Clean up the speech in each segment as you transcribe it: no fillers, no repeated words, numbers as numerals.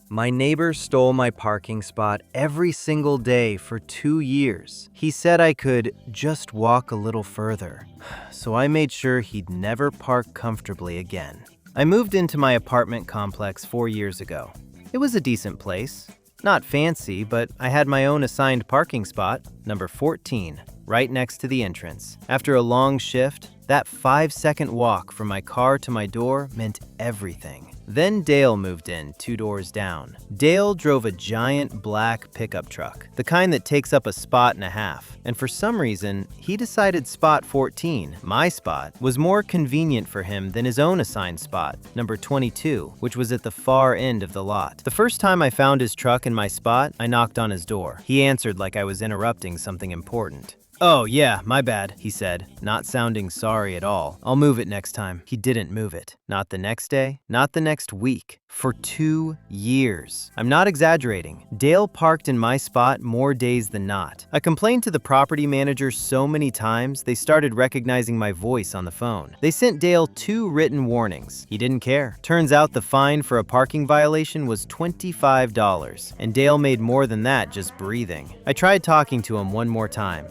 My neighbor stole my parking spot every single day for 2 years. He said I could just walk a little further, so I made sure he'd never park comfortably again. I moved into my apartment complex 4 years ago. It was a decent place. Not fancy, but I had my own assigned parking spot, number 14, right next to the entrance. After a long shift, that 5-second walk from my car to my door meant everything. Then Dale moved in 2 doors down. Dale drove a giant black pickup truck, the kind that takes up a spot and a half. And for some reason, he decided spot 14, my spot, was more convenient for him than his own assigned spot, number 22, which was at the far end of the lot. The first time I found his truck in my spot, I knocked on his door. He answered like I was interrupting something important. "Oh, yeah, my bad," he said, not sounding sorry at all. "I'll move it next time." He didn't move it. Not the next day, not the next week. For 2 years. I'm not exaggerating. Dale parked in my spot more days than not. I complained to the property manager so many times, they started recognizing my voice on the phone. They sent Dale 2 written warnings. He didn't care. Turns out the fine for a parking violation was $25, and Dale made more than that just breathing. I tried talking to him one more time.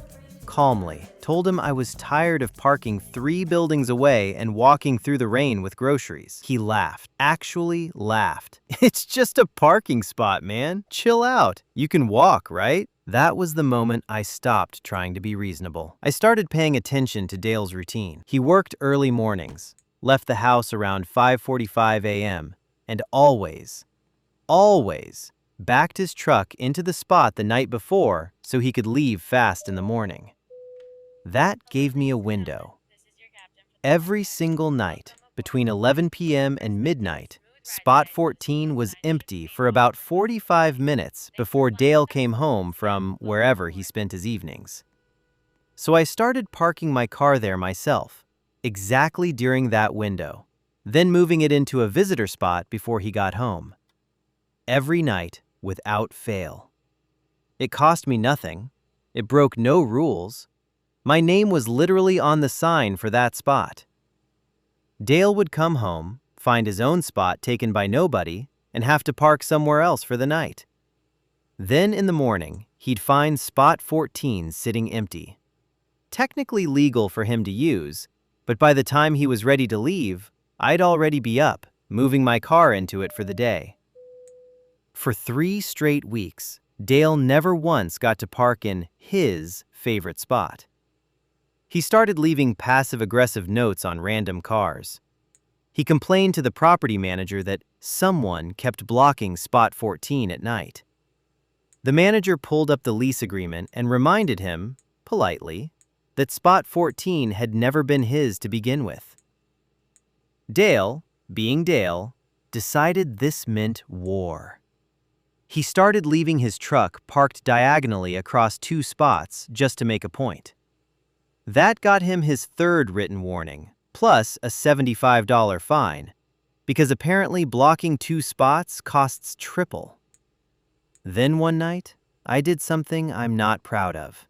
Calmly, told him I was tired of parking 3 buildings away and walking through the rain with groceries. He laughed, actually laughed. "It's just a parking spot, man. Chill out. You can walk, right?" That was the moment I stopped trying to be reasonable. I started paying attention to Dale's routine. He worked early mornings, left the house around 5:45 a.m., and always backed his truck into the spot the night before so he could leave fast in the morning. That gave me a window. Every single night, between 11 p.m. and midnight, spot 14 was empty for about 45 minutes before Dale came home from wherever he spent his evenings. So I started parking my car there myself, exactly during that window, then moving it into a visitor spot before he got home. Every night, without fail. It cost me nothing. It broke no rules. My name was literally on the sign for that spot. Dale would come home, find his own spot taken by nobody, and have to park somewhere else for the night. Then in the morning, he'd find spot 14 sitting empty. Technically legal for him to use, but by the time he was ready to leave, I'd already be up, moving my car into it for the day. For 3 straight weeks, Dale never once got to park in his favorite spot. He started leaving passive-aggressive notes on random cars. He complained to the property manager that someone kept blocking spot 14 at night. The manager pulled up the lease agreement and reminded him, politely, that spot 14 had never been his to begin with. Dale, being Dale, decided this meant war. He started leaving his truck parked diagonally across 2 spots just to make a point. That got him his 3rd written warning, plus a $75 fine, because apparently blocking 2 spots costs triple. Then one night, I did something I'm not proud of,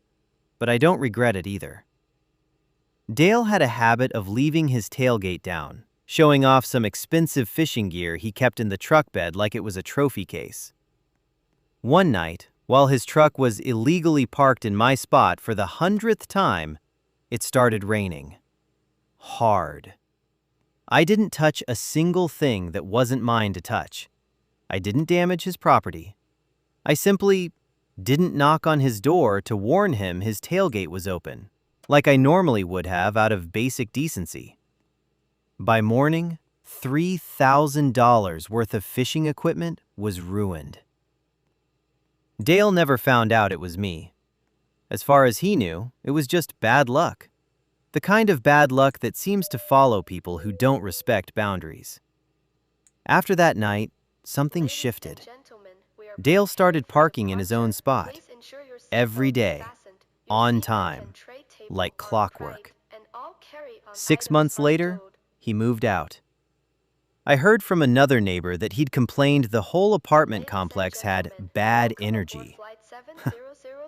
but I don't regret it either. Dale had a habit of leaving his tailgate down, showing off some expensive fishing gear he kept in the truck bed like it was a trophy case. One night, while his truck was illegally parked in my spot for the 100th time, it started raining. Hard. I didn't touch a single thing that wasn't mine to touch. I didn't damage his property. I simply didn't knock on his door to warn him his tailgate was open, like I normally would have out of basic decency. By morning, $3,000 worth of fishing equipment was ruined. Dale never found out it was me. As far as he knew, it was just bad luck. The kind of bad luck that seems to follow people who don't respect boundaries. After that night, something shifted. Dale started parking in his own spot, every day, on time, like clockwork. 6 months later, he moved out. I heard from another neighbor that he'd complained the whole apartment complex had bad energy.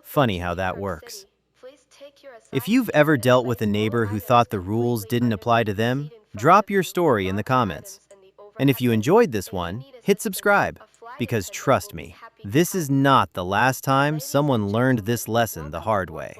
Funny how that works. If you've ever dealt with a neighbor who thought the rules didn't apply to them, drop your story in the comments. And if you enjoyed this one, hit subscribe. because trust me, this is not the last time someone learned this lesson the hard way.